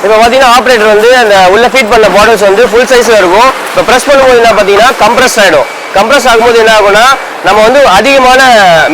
இப்போ பார்த்தீங்கன்னா ஆப்ரேட்டர் வந்து அந்த உள்ள ஃபீட் பண்ண பாட்டில்ஸ் வந்து ஃபுல் சைஸில் இருக்கும். இப்போ ப்ரெஸ் பண்ணும்போது என்ன பார்த்தீங்கன்னா கம்ப்ரஸ் ஆகிடும். கம்ப்ரஸ் ஆகும்போது என்ன ஆகும்னா நம்ம வந்து அதிகமான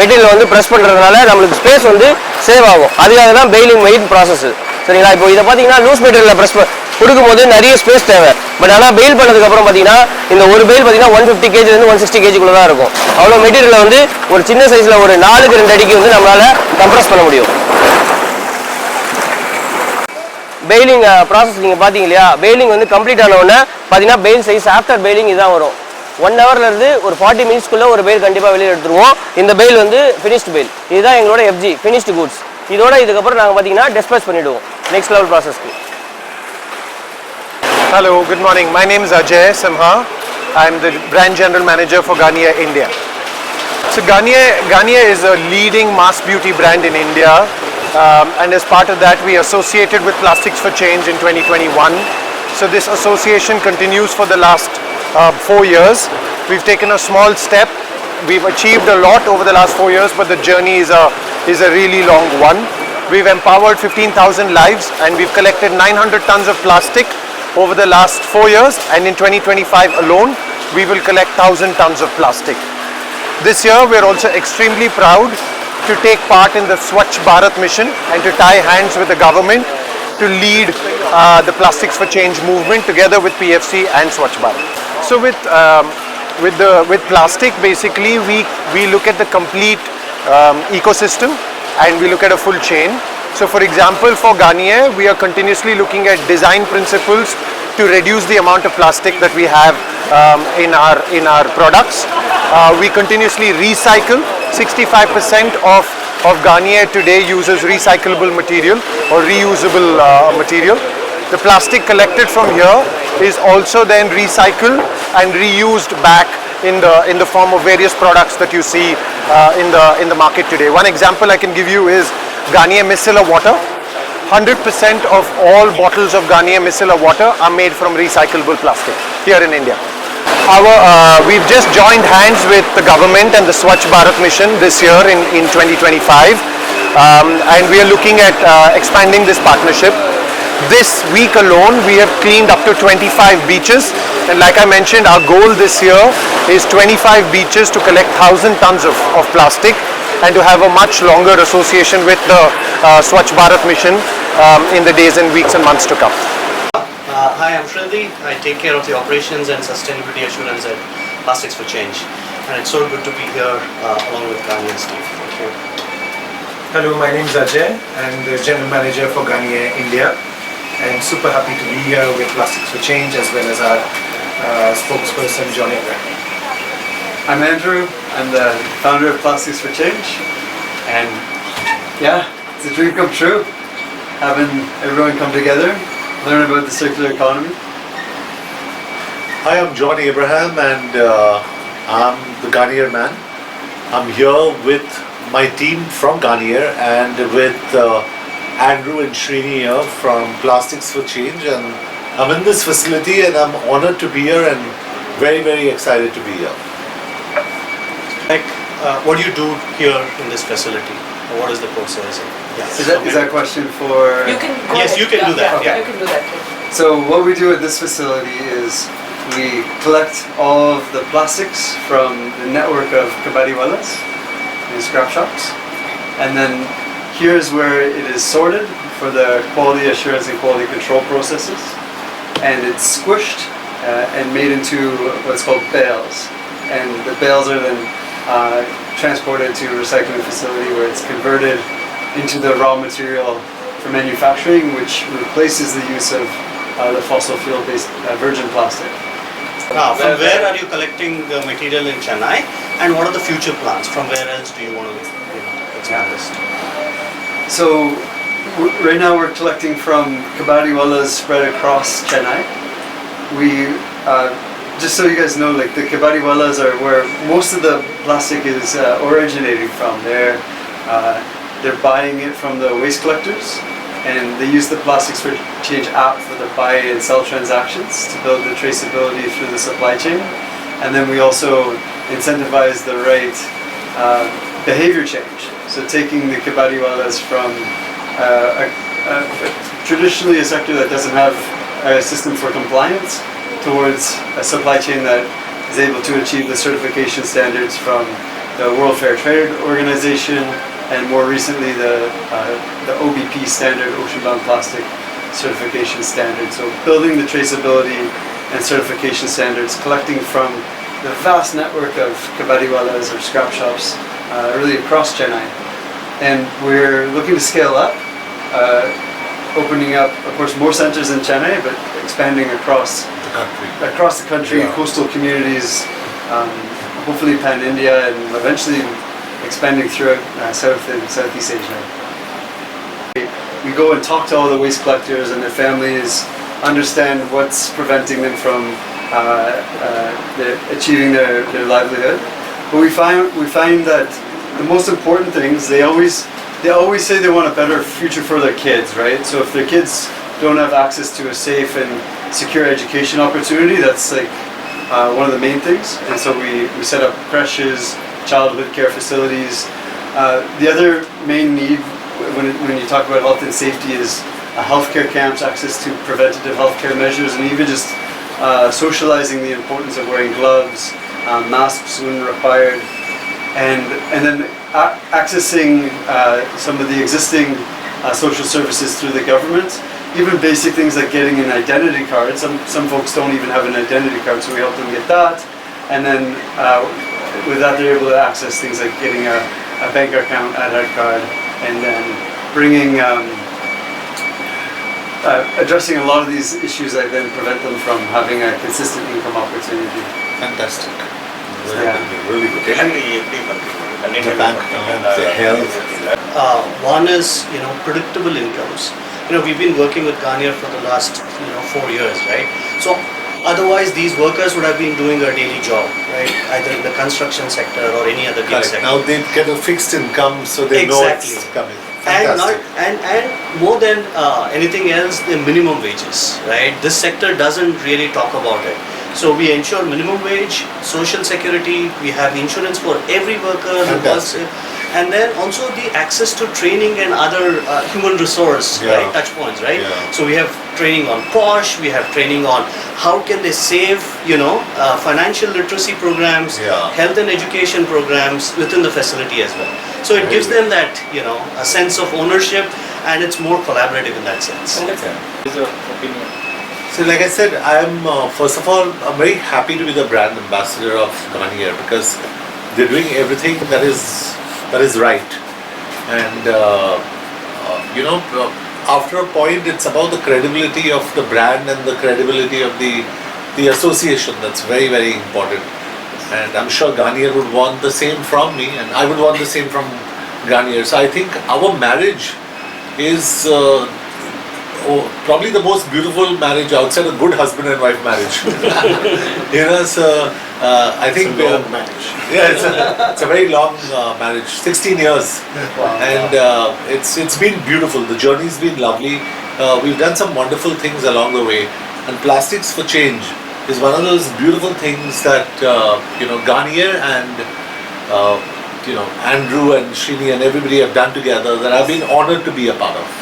மெட்டீரியல் வந்து ப்ரெஸ் பண்ணுறதுனால நம்மளுக்கு ஸ்பேஸ் வந்து சேவ் ஆகும். அதுக்காக தான் பெயிலிங் மெயின் ப்ராசஸ். சரிங்களா? இப்போ இதை பார்த்தீங்கன்னா லூஸ் மெட்டீரியலில் ப்ரெஸ் கொடுக்கும்போது நிறைய ஸ்பேஸ் தேவை. பட் ஆனால் பெயில் பண்ணதுக்கப்புறம் பார்த்தீங்கன்னா இந்த ஒரு பெயில் பார்த்தீங்கன்னா 150 kg 160 kg தான் இருக்கும். அவ்வளோ மெட்டீரியலை வந்து ஒரு சின்ன சைஸில் ஒரு 4க்கு 2 அடிக்கு வந்து நம்மளால் கம்ப்ரஸ் பண்ண முடியும். பெயிலிங் ப்ராசஸ் நீங்கள் பார்த்தீங்க இல்லையா, பெயிலிங் வந்து கம்ப்ளீட் ஆன உடனே பார்த்தீங்கன்னா பெயில் சைஸ் ஆஃப்டர் பெயிலிங் இதான் வரும். 1 ஹவர்லேருந்து ஒரு 40 மினிட்ஸ்க்குள்ளே ஒரு பெயில் கண்டிப்பாக வெளியில் எடுத்துருவோம். இந்த பெயில் வந்து ஃபினிஷ்டு பெயில். இதுதான் எங்களோட FG ஃபினிஷ்டு குட்ஸ். இதோட இதுக்கப்புறம் நாங்கள் பார்த்தீங்கன்னா டிஸ்பேச் பண்ணிவிடுவோம் நெக்ஸ்ட் லெவல் ப்ராசஸ்க்கு. Hello, good morning. My name is Ajay Simha. I am the brand general manager for Garnier India. So Garnier is a leading mass beauty brand in India, and as part of that we associated with Plastics for Change in 2021. So this association continues for the last 4 years. We've taken a small step. We've achieved a lot over the last 4 years, but the journey is a really long one. We've empowered 15,000 lives and we've collected 900 tons of plastic over the last 4 years, and in 2025 alone we will collect 1,000 tons of plastic. This year we are also extremely proud to take part in the Swachh Bharat mission and to tie hands with the government to lead the Plastics for Change movement together with PFC and Swachh Bharat. So with plastic basically we look at the complete ecosystem and we look at a full chain. So for example, for Garnier, we are continuously looking at design principles to reduce the amount of plastic that we have in our products. We continuously recycle. 65% of Garnier today uses recyclable material or reusable material. The plastic collected from here is also then recycled and reused back in the form of various products that you see in the market today. One example I can give you is Garnier Micellar water. 100% of all bottles of Garnier Micellar water are made from recyclable plastic here in India. We've just joined hands with the government and the Swachh Bharat mission this year in 2025, and we are looking at expanding this partnership. This week alone we have cleaned up to 25 beaches, and like I mentioned, our goal this year is 25 beaches to collect 1,000 tons of plastic and to have a much longer association with the Swachh Bharat mission in the days and weeks and months to come. Hi, I'm Shrildi. I take care of the operations and sustainability assurance at Plastics for Change, and it's so good to be here along with Garnier and Steve. Thank you. Hello, my name is Ajay. I'm the General Manager for Garnier India, and super happy to be here with Plastics for Change as well as our spokesperson Johnny Abraham. I'm Andrew. I'm the founder of Plastics for Change, and yeah, it's a dream come true, having everyone come together, learn about the circular economy. Hi, I'm Johnny Abraham and I'm the Garnier man. I'm here with my team from Garnier and with Andrew and Srini here from Plastics for Change, and I'm in this facility and I'm honored to be here and very, very excited to be here. What do you do here in this facility? What is the process? Yeah. Is that question for... Yes, you can do that. Okay. You can do that. So what we do at this facility is we collect all of the plastics from the network of kabadiwalas and scrap shops, and then here's where it is sorted for the quality assurance and quality control processes, and it's squished and made into what's called bales, and the bales are then transported to a recycling facility where it's converted into the raw material for manufacturing, which replaces the use of the fossil fuel-based virgin plastic. Now, from where are you collecting the material in Chennai, and what are the future plans? From where else do you want to expand this? So right now we're collecting from kabadiwalas spread across Chennai. We just so you guys know, like the kabadiwalas are where most of the plastic is originating from. They're buying it from the waste collectors, and they use the Plastics for Change app for the buy and sell transactions to build the traceability through the supply chain. And then we also incentivize the right behavior change. So taking the kabadiwalas from a traditionally a sector that doesn't have a system for compliance towards a supply chain that is able to achieve the certification standards from the World Fair Trade Organization and more recently the OBP standard, Ocean-Bound Plastic Certification Standard. So building the traceability and certification standards, collecting from the vast network of kabadiwalas or scrap shops really across Chennai. And we're looking to scale up, opening up, of course, more centers in Chennai, but expanding across the country, Yeah. coastal communities, hopefully pan-India, and eventually expanding throughout South and Southeast Asia. We go and talk to all the waste collectors and their families, understand what's preventing them from achieving their livelihood. But we find that the most important things, they always say they want a better future for their kids, right? So if their kids don't have access to a safe and secure education opportunity, that's like one of the main things. And so we set up creches, childhood care facilities. The other main need when you talk about health and safety is healthcare camps, access to preventative healthcare measures, and even just socializing the importance of wearing gloves, masks when required, and then accessing some of the existing social services through the government. Even basic things like getting an identity card. Some folks don't even have an identity card, so we help them get that. And then with that, they're able to access things like getting a bank account, Aadhaar card, and then bringing, addressing a lot of these issues that then prevent them from having a consistent income opportunity. Fantastic. Yeah. Really good. The bank account, the health. One is, predictable incomes. We've been working with Garnier for the last, 4 years, right? So otherwise these workers would have been doing a daily job, right? Either in the construction sector or any other gig sector. Now they get a fixed income, so they know it's coming. And more than anything else, the minimum wages, right? This sector doesn't really talk about it. So we ensure minimum wage, social security, we have insurance for every worker who works here, and then also the access to training and other human resource right, touch points, right? Yeah. So we have training on POSH, we have training on how can they save, financial literacy programs, health and education programs within the facility as well. So it gives them that, a sense of ownership, and it's more collaborative in that sense. So like I said, I'm first of all, I'm very happy to be the brand ambassador of Garnier because they're doing everything that is right. And after a point, it's about the credibility of the brand and the credibility of the association. That's very, very important. And I'm sure Garnier would want the same from me, and I would want the same from Garnier. So I think our marriage is probably the most beautiful marriage outside a good husband and wife marriage. So I think It's a long marriage. Yeah, it's a very long marriage, 16 years, and it's been beautiful. The journey's been lovely. We've done some wonderful things along the way, and Plastics for Change is one of those beautiful things that Garnier and Andrew and Srini and everybody have done together that I've been honored to be a part of.